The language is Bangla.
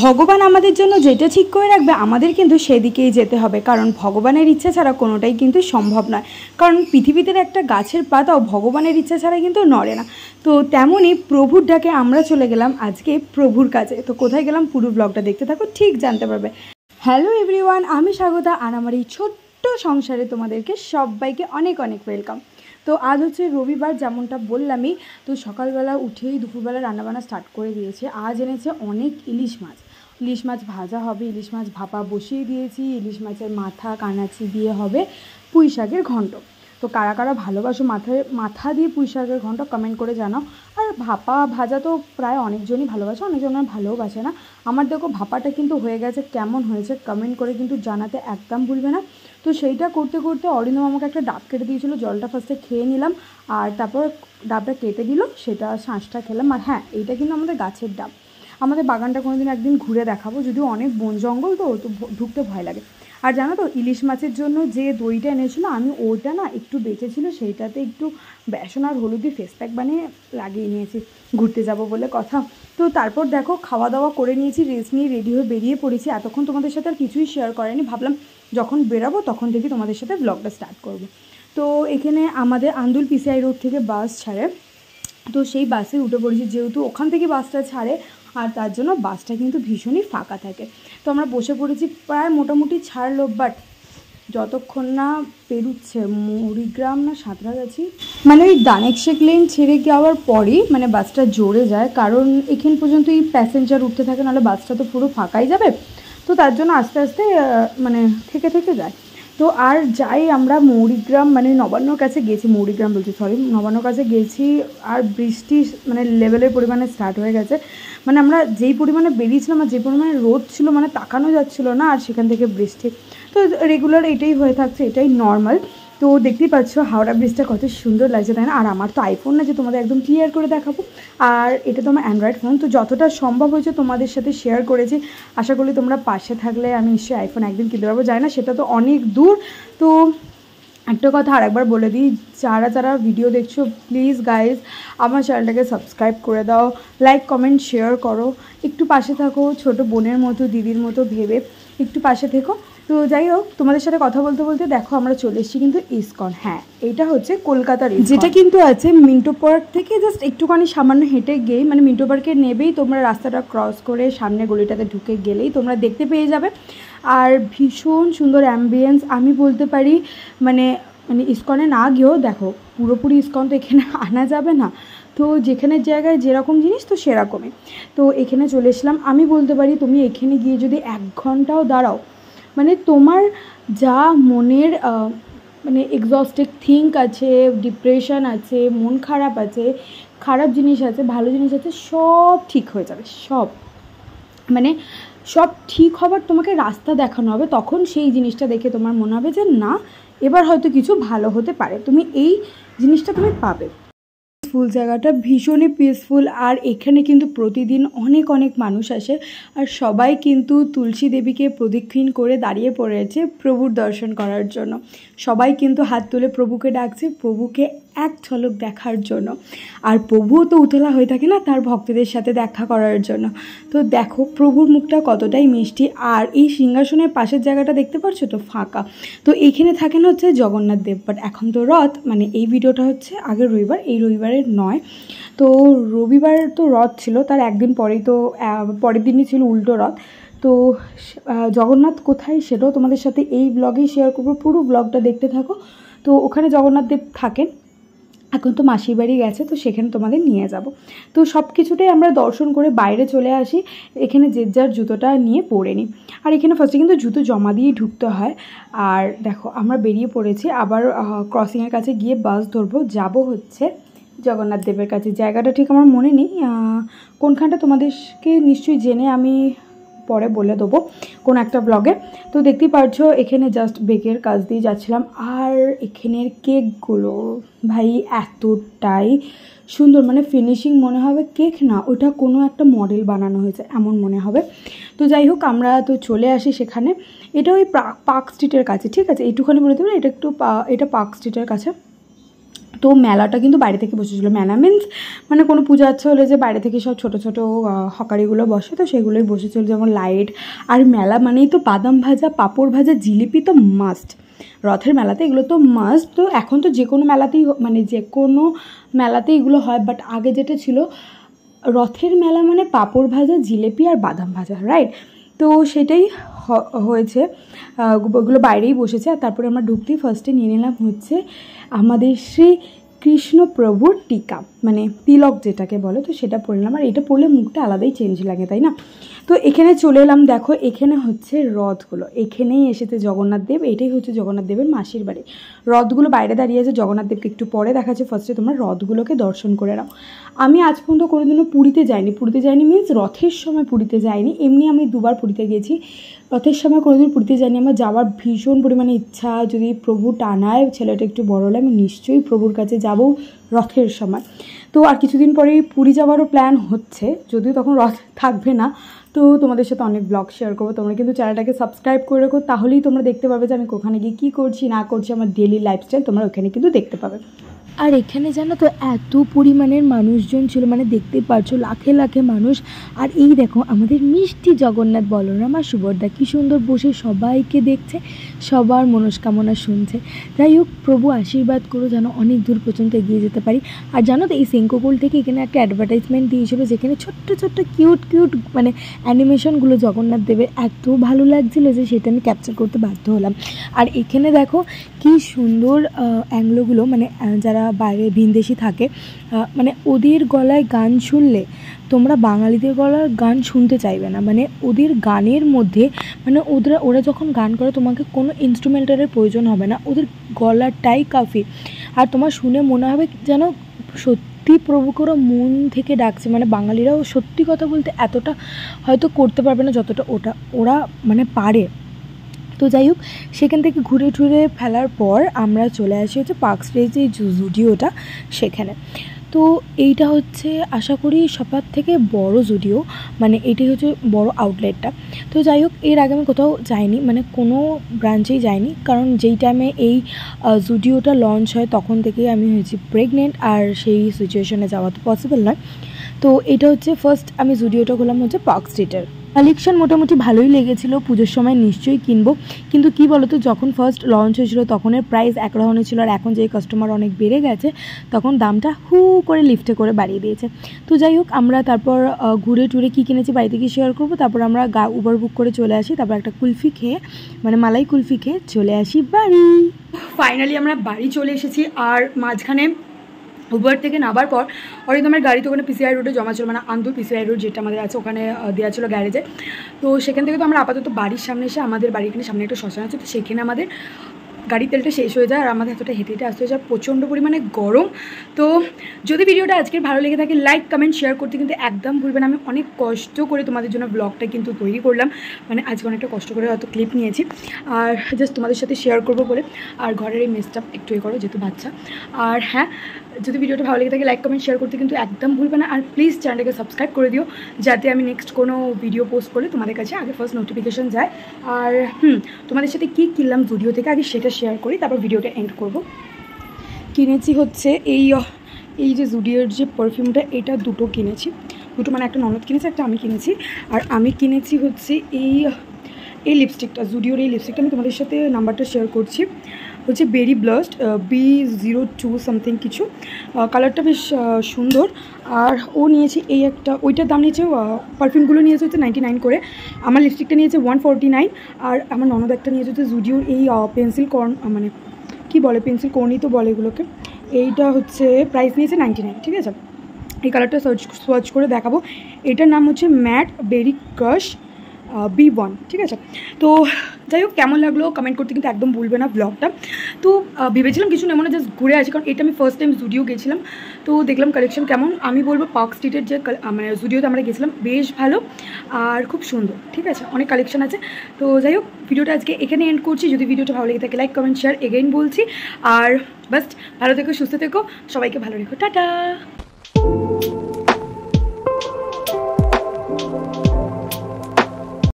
ভগবান আমাদের জন্য যেটা ঠিক করে রাখবে আমাদের কিন্তু সেদিকেই যেতে হবে, কারণ ভগবানের ইচ্ছা ছাড়া কোনোটাই কিন্তু সম্ভব নয়। কারণ পৃথিবীতে একটা গাছের পাতাও ভগবানের ইচ্ছা ছাড়া কিন্তু নড়ে না। তো তেমনই প্রভুর ডাকে আমরা চলে গেলাম আজকে প্রভুর কাছে। তো কোথায় গেলাম পুরো ব্লগটা দেখতে থাকো, ঠিক জানতে পারবে। হ্যালো এভরিওয়ান, আমি স্বাগতা, আর আমার এই ছোট্ট সংসারে তোমাদেরকে সবাইকে অনেক অনেক ওয়েলকাম। তো আজ হচ্ছে রবিবার, যেমনটা বললামই। তো সকালবেলা উঠেই দুপুরবেলা রান্নাবান্না স্টার্ট করে দিয়েছে। আজ এনেছে অনেক ইলিশ মাছ। ইলিশ মাছ ভাজা হবে, ইলিশ মাছ ভাপা বসিয়ে দিয়েছি। ইলিশ মাছের মাথা কানাচি দিয়ে হবে পুঁই শাকের ঘন্ট। তো কারা কারা ভালোবাসো মাথা দিয়ে পুঁই শাকের ঘন্ট কমেন্ট করে জানাও। আর ভাপা ভাজা তো প্রায় অনেকজনই ভালোবাসে, অনেকজন ভালোবাসে না। আমার দেখো ভাপাটা কিন্তু হয়ে গেছে, কেমন হয়েছে কমেন্ট করে কিন্তু জানাতে একদম ভুলবে না। তো সেইটা করতে করতে অরিন্দম আমাকে একটা ডাব কেটে দিয়েছিলো, জলটা ফার্স্টে খেয়ে নিলাম, আর তারপর ডাবটা কেটে দিল, সেটা শাঁসটা খেলাম। আর হ্যাঁ, এইটা কিন্তু আমাদের গাছের ডাব। আমাদের বাগানটা কোনোদিন একদিন ঘুরে দেখাবো, যদিও অনেক বন জঙ্গল তো ঢুকতে ভয় লাগে। আর জানো তো, ইলিশ মাছের জন্য যে দইটা এনেছিলো, আমি ওইটা না একটু বেঁচেছিলো, সেইটাতে একটু বেসন আর হলুদ দিয়ে ফেস প্যাক বানিয়ে লাগিয়ে নিয়েছি, ঘুরতে যাব বলে কথা। তো তারপর দেখো খাওয়া দাওয়া করে নিয়েছি, রেস্ট নিয়ে রেডি হয়ে বেরিয়ে পড়েছি। এতক্ষণ তোমাদের সাথে আর কিছুই শেয়ার করেনি, ভাবলাম যখন বেরাবো তখন থেকে তোমাদের সাথে ব্লগটা স্টার্ট করব। তো এখানে আমাদের আন্দুল পিসিআই রোড থেকে বাস ছাড়ে, তো সেই বাসে উঠে পড়েছি। যেহেতু ওখান থেকে বাসটা ছাড়ে, আর তার জন্য বাসটা কিন্তু ভীষণই ফাঁকা থাকে। তো আমরা বসে পড়েছি, প্রায় মোটামুটি ছাড়লো, বাট যতক্ষণ না পেরুচ্ছে মরিগ্রাম না সাঁতরাগাছি, মানে ওই দানেকশেক লেন ছেড়ে যাওয়ার পরই মানে বাসটা জোরে যায়, কারণ এখান পর্যন্ত এই প্যাসেঞ্জার উঠতে থাকে, নাহলে বাসটা তো পুরো ফাঁকাই যাবে। তো তার জন্য আস্তে আস্তে মানে থেকে থেকে যায়। তো আর যাই আমরা মৌরিগ্রাম মানে নবান্নর কাছে গেছি, মৌরিগ্রাম বলছি সরি, নবান্নর কাছে গেছি। আর বৃষ্টি মানে লেভেলের পরিমাণে স্টার্ট হয়ে গেছে। মানে আমরা যেই পরিমাণে বেরিয়েছিলাম আর যে পরিমাণে রোদ ছিল, মানে তাকানো যাচ্ছিলো না, আর সেখান থেকে বৃষ্টি। তো রেগুলার এটাই হয়ে থাকছে, এটাই নর্মাল। তো দেখতেই পাচ্ছ হাওড়া ব্রিজটা কত সুন্দর লাগছে, তাই না? আর আমার তো আইফোন না যে তোমাদের একদম ক্লিয়ার করে দেখাবো, আর এটা তো আমার অ্যান্ড্রয়েড ফোন। তো যতটা সম্ভব হয়েছে তোমাদের সাথে শেয়ার করেছি। আশা করি তোমরা পাশে থাকলে আমি নিশ্চয়ই আইফোন একদিন কিনতে পারবো, জানি না সেটা তো অনেক দূর। তো একটা কথা আরেকবার বলে দিই, যারা যারা ভিডিও দেখছো প্লিজ গাইজ আমার চ্যানেলটাকে সাবস্ক্রাইব করে দাও, লাইক কমেন্ট শেয়ার করো, একটু পাশে থাকো, ছোটো বোনের মতো দিদির মতো ভেবে একটু পাশে থেকো। তো যাই হোক, তোমাদের সাথে কথা বলতে বলতে দেখো আমরা চলে এসেছি কিন্তু ইসকন। হ্যাঁ, এটা হচ্ছে কলকাতার, যেটা কিন্তু আছে মিন্টো পার্ক থেকে জাস্ট একটুখানি সামান্য হেঁটে গিয়েই, মানে মিন্টো পার্কে নেবেই তোমরা রাস্তাটা ক্রস করে সামনে গলিটাতে ঢুকে গেলেই তোমরা দেখতে পেয়ে যাবে। আর ভীষণ সুন্দর অ্যাম্বিয়েন্স আমি বলতে পারি। মানে ইসকনে না গিয়েও দেখো, পুরোপুরি ইসকন তো এখানে আনা যাবে না, তো যেখানে জায়গায় যেরকম জিনিস তো সেরকমই। তো এখানে চলে এসলাম। আমি বলতে পারি তুমি এখানে গিয়ে যদি 1 ঘন্টাও দাঁড়াও, মানে তোমার যা মনের মানে এক্সস্টিক থিঙ্ক আছে, ডিপ্রেশন আছে, মন খারাপ আছে, খারাপ জিনিস আছে, ভালো জিনিস আছে, সব ঠিক হয়ে যাবে। সব মানে সব ঠিক হবার তোমাকে রাস্তা দেখানো হবে, তখন সেই জিনিসটা দেখে তোমার মনে হবে যে না, এবার হয়তো কিছু ভালো হতে পারে, তুমি এই জিনিসটা তুমি পাবে। পিসফুল জায়গাটা ভীষণই পিসফুল। আর এখানে কিন্তু প্রতিদিন অনেক অনেক মানুষ আসে, আর সবাই কিন্তু তুলসী দেবীকে প্রদক্ষিণ করে দাঁড়িয়ে পড়েছে প্রভুর দর্শন করার জন্য। সবাই কিন্তু হাত তুলে প্রভুকে ডাকছে, প্রভুকে এক ঝলক দেখার জন্য। আর প্রভুও তো উতলা হয়ে থাকে না তার ভক্তদের সাথে দেখা করার জন্য। তো দেখো প্রভুর মুখটা কতটাই মিষ্টি। আর এই সিংহাসনের পাশের জায়গাটা দেখতে পাচ্ছ তো ফাঁকা, তো এইখানে থাকেন হচ্ছে জগন্নাথ দেব। বাট এখন তো রথ, মানে এই ভিডিওটা হচ্ছে আগের রবিবার, এই রবিবারের নয়। তো রবিবার তো রথ ছিল, তার একদিন পরেই তো পরের দিনই ছিল উল্টো রথ। তো জগন্নাথ কোথায় সেটাও তোমাদের সাথে এই ব্লগেই শেয়ার করবো, পুরো ব্লগটা দেখতে থাকো। তো ওখানে জগন্নাথ দেব থাকেন, এখন তো মাসির বাড়ি গেছে, তো সেখানে তোমাদের নিয়ে যাব। তো সব কিছুটাই আমরা দর্শন করে বাইরে চলে আসি। এখানে যে যার জুতোটা নিয়ে পরে নিই। আর এখানে ফার্স্টে কিন্তু জুতো জমা দিয়ে ঢুকতে হয়। আর দেখো আমরা বেরিয়ে পড়েছি, আবার ক্রসিংয়ের কাছে গিয়ে বাস ধরবো, যাব হচ্ছে জগন্নাথ দেবের কাছে। জায়গাটা ঠিক আমার মনে নেই কোনখানটা, তোমাদেরকে নিশ্চয়ই জেনে আমি পরে বলে দেবো কোন একটা ব্লগে। তো দেখতেই পারছো এখানে জাস্ট বেকের কাজ দিয়ে যাচ্ছিলাম। আর এখানের কেকগুলো ভাই এতটাই সুন্দর, মানে ফিনিশিং মনে হবে কেক না, ওটা কোনো একটা মডেল বানানো হয়েছে এমন মনে হবে। তো যাই হোক আমরা তো চলে আসি সেখানে। এটা ওই পার্ক স্ট্রিটের কাছে, ঠিক আছে, এইটুখানি বলে দেবো, এটা একটু এটা পার্ক স্ট্রিটের কাছে। তো মেলাটা কিন্তু বাইরে থেকে বসেছিলো। মেলা মিন্স মানে কোনো পূজা আচ্ছা হলে যে বাইরে থেকে সব ছোটো ছোটো হকারিগুলো বসে, তো সেগুলোই বসেছিল, যেমন লাইট। আর মেলা মানেই তো বাদাম ভাজা, পাঁপড় ভাজা, জিলিপি তো মাস্ট। রথের মেলাতে এগুলো তো মাস্ট। তো এখন তো যে কোনো মেলাতেই মানে যে কোনো মেলাতেই এগুলো হয়, বাট আগে যেটা ছিল রথের মেলা মানে পাঁপড় ভাজা, জিলিপি আর বাদাম ভাজা, রাইট? তো সেটাই হয়েছে, ওগুলো বাইরেই বসেছে। আর তারপরে আমরা ঢুকতেই ফার্স্টে নিয়ে নিলাম হচ্ছে আমাদের শ্রী কৃষ্ণ প্রভুর টিকা, মানে তিলক যেটাকে বলে, তো সেটা পরলাম। আর এটা পরলে মুখটা আলাদাই চেঞ্জ লাগে, তাই না? তো এখানে চলে এলাম, দেখো এখানে হচ্ছে রথগুলো, এখানেই এসেছে জগন্নাথ দেব, এটাই হচ্ছে জগন্নাথ দেবের মাসির বাড়ি। রথগুলো বাইরে দাঁড়িয়ে আছে, জগন্নাথ দেবকে একটু পরে দেখাচ্ছে। ফার্স্টে তোমরা রথগুলোকে দর্শন করে নাও। আমি আজ পর্যন্ত কোনোদিনও পুরীতে যাইনি মিনস রথের সময় পুরীতে যাইনি, এমনি আমি 2বার পুরীতে গেছি। রথের সময় কোনোদিন পুরীতে যাইনি, আমার যাওয়ার ভীষণ পরিমাণে ইচ্ছা। যদি প্রভু টানায়, ছেলেটা একটু বড় হলে আমি নিশ্চয়ই প্রভুর কাছে যাব রথের সময়। তো আর কিছুদিন পরেই পুরী যাওয়ারও প্ল্যান হচ্ছে, যদিও তখন রথ থাকবে না। তো তোমাদের সাথে অনেক ব্লগ শেয়ার করবো। তোমরা কিন্তু চ্যানেলটাকে সাবস্ক্রাইব করে রাখো, তাহলেই তোমরা দেখতে পাবে যে আমি ওখানে গিয়ে কী করছি না করছি, আমার ডেলি লাইফস্টাইল তোমরা ওখানে কিন্তু দেখতে পাবে। আর এখানে জানো তো এত পরিমাণের মানুষজন ছিল, মানে দেখতে পাচ্ছ লাখে লাখে মানুষ। আর এই দেখো আমাদের মিষ্টি জগন্নাথ বলরাম আর সুভদ্রা কী সুন্দর বসে সবাইকে দেখছে, সবার মনস্কামনা শুনছে। যাই হোক, প্রভু আশীর্বাদ করো যেন অনেক দূর পর্যন্ত এগিয়ে যেতে পারি। আর জানো তো এই শঙ্করপুল থেকে এখানে একটা অ্যাডভার্টাইজমেন্ট দিয়েছিল, যেখানে ছোট্ট ছোট্ট কিউট কিউট মানে অ্যানিমেশনগুলো জগন্নাথ দেবের এত ভালো লাগছিলো যে সেটা আমি ক্যাপচার করতে বাধ্য হলাম। আর এখানে দেখো কি সুন্দর অ্যাংলোগুলো, মানে যারা বাইরে ভিনদেশি থাকে, মানে ওদের গলায় গান শুনলে তোমরা বাঙালিদের গলার গান শুনতে চাইবে না। মানে ওদের গানের মধ্যে মানে ওরা যখন গান করে তোমাকে কোনো ইনস্ট্রুমেন্টারের প্রয়োজন হবে না, ওদের গলাটাই কাফি। আর তোমার শুনে মনে হবে যেন সত্যি প্রভুকে ওরা মন থেকে ডাকছে। মানে বাঙালিরাও সত্যি কথা বলতে এতটা হয়তো করতে পারবে না যতটা ওরা মানে পারে। তো যাই হোক, সেখান থেকে ঘুরে টুরে ফেলার পর আমরা চলে আসি হচ্ছে পার্ক স্ট্রিটে যে জুডিওটা, সেখানে। তো এইটা হচ্ছে আশা করি সবার থেকে বড় জুডিও, মানে এটাই হচ্ছে বড় আউটলেটটা। তো যাই হোক, এর আগে আমি কোথাও যাইনি, মানে কোনো ব্রাঞ্চেই যাইনি, কারণ যেই টাইমে এই জুডিওটা লঞ্চ হয় তখন থেকেই আমি হয়েছি প্রেগনেন্ট, আর সেই সিচুয়েশনে যাওয়া তো পসিবল নয়। তো এটা হচ্ছে ফার্স্ট আমি জুডিওটা করলাম হচ্ছে পার্ক স্ট্রিটের। কালেকশন মোটামুটি ভালোই লেগেছিলো, পুজোর সময় নিশ্চয়ই কিনবো। কিন্তু কি বলতো, যখন ফার্স্ট লঞ্চ হয়েছিল তখনের প্রাইস এক ধরনের ছিল, আর এখন যে কাস্টমার অনেক বেড়ে গেছে তখন দামটা হু করে লিফটে করে বাড়িয়ে দিয়েছে। তো যাই হোক, আমরা তারপর ঘুরে টুরে কী কিনেছি বাড়িতে গিয়ে শেয়ার করবো। তারপর আমরা উবার বুক করে চলে আসি, তারপর একটা কুলফি খেয়ে মানে মালাই কুলফি খেয়ে চলে আসি বাড়ি। ফাইনালি আমরা বাড়ি চলে এসেছি। আর মাঝখানে উবার থেকে নামার পর অরিন্দমের গাড়ি তো ওখানে পিসিআই রোডে জমা ছিল, মানে আন্দুল পিসিআই রোড যেটা আমাদের আছে ওখানে দেওয়া ছিল গ্যারেজে। তো সেখান থেকে তো আমরা আপাতত বাড়ির সামনে এসে, আমাদের বাড়ির এখানে সামনে একটা শ্মশান আছে, তো সেখানে আমাদের গাড়ির তেলটা শেষ হয়ে যায় আর আমাদের এতটা হেঁটে হেঁটে আসতে হয়ে যায়, প্রচণ্ড পরিমাণে গরম। তো যদি ভিডিওটা আজকের ভালো লেগে থাকে লাইক কমেন্ট শেয়ার করতে কিন্তু একদম ভুলবেন। আমি অনেক কষ্ট করে তোমাদের জন্য ব্লগটা কিন্তু তৈরি করলাম, মানে আজকে অনেকটা কষ্ট করে হয়তো ক্লিপ নিয়েছি আর জাস্ট তোমাদের সাথে শেয়ার করবো বলে। আর ঘরের এই মেসটা একটু করো যেহেতু বাচ্চা। আর হ্যাঁ, যদি ভিডিওটা ভালো লেগে থাকে লাইক কমেন্ট শেয়ার করতে কিন্তু একদম ভুলবে না। আর প্লিজ চ্যানেলটাকে সাবস্ক্রাইব করে দিও, যাতে আমি নেক্সট কোনো ভিডিও পোস্ট করলে তোমাদের কাছে আগে ফার্স্ট নোটিফিকেশান যায়। আর তোমাদের সাথে কী কিনলাম ভিডিও থেকে আগে সেটা শেয়ার করি, তারপর ভিডিওটা এন্ড করব। কিনেছি হচ্ছে এই যে জুডিওর যে পারফিউমটা, এটা দুটো কিনেছি, দুটো মানে একটা ননদ কিনেছি, একটা আমি কিনেছি। আর আমি কিনেছি হচ্ছে এই লিপস্টিকটা, জুডিওর এই লিপস্টিকটা। আমি তোমাদের সাথে নাম্বারটা শেয়ার করছি, হচ্ছে বেরি ব্লাস্ট B02 সামথিং কিছু, কালারটা বেশ সুন্দর। আর ও নিয়েছে এই একটা, ওইটার দাম নিয়েছে, পারফিউমগুলো নিয়েছে হচ্ছে 99 করে, আমার লিপস্টিকটা নিয়েছে 149। আর আমার ননদ একটা নিয়েছে হচ্ছে জুডিওর এই পেন্সিল কর্ন, মানে কি বলে পেন্সিল কর্নই তো বলে এগুলোকে, এইটা হচ্ছে প্রাইস নিয়েছে 99, ঠিক আছে। এই কালারটা সার্চ করে দেখাবো। এটার নাম হচ্ছে ম্যাট বেরি ক্রাশ B1, ঠিক আছে। তো যাই হোক, কেমন লাগলো কমেন্ট করতে কিন্তু একদম ভুলবে না ব্লগটা। তো ভেবেছিলাম কিছু নেব না, জাস্ট ঘুরে আসি, কারণ এটা আমি ফার্স্ট টাইম জুডিও গেছিলাম। তো দেখলাম কালেকশন কেমন, আমি বলবো পার্ক স্ট্রিটের যে মানে জুডিওতে আমরা গেছিলাম বেশ ভালো আর খুব সুন্দর, ঠিক আছে, অনেক কালেকশন আছে। তো যাই হোক, ভিডিওটা আজকে এখানে এন্ড করছি। যদি ভিডিওটা ভালো লেগে থাকে লাইক কমেন্ট শেয়ার এগেইন বলছি। আর বাস ভালো থেকো, সুস্থ থেকো, সবাইকে ভালো রেখো, টাটা।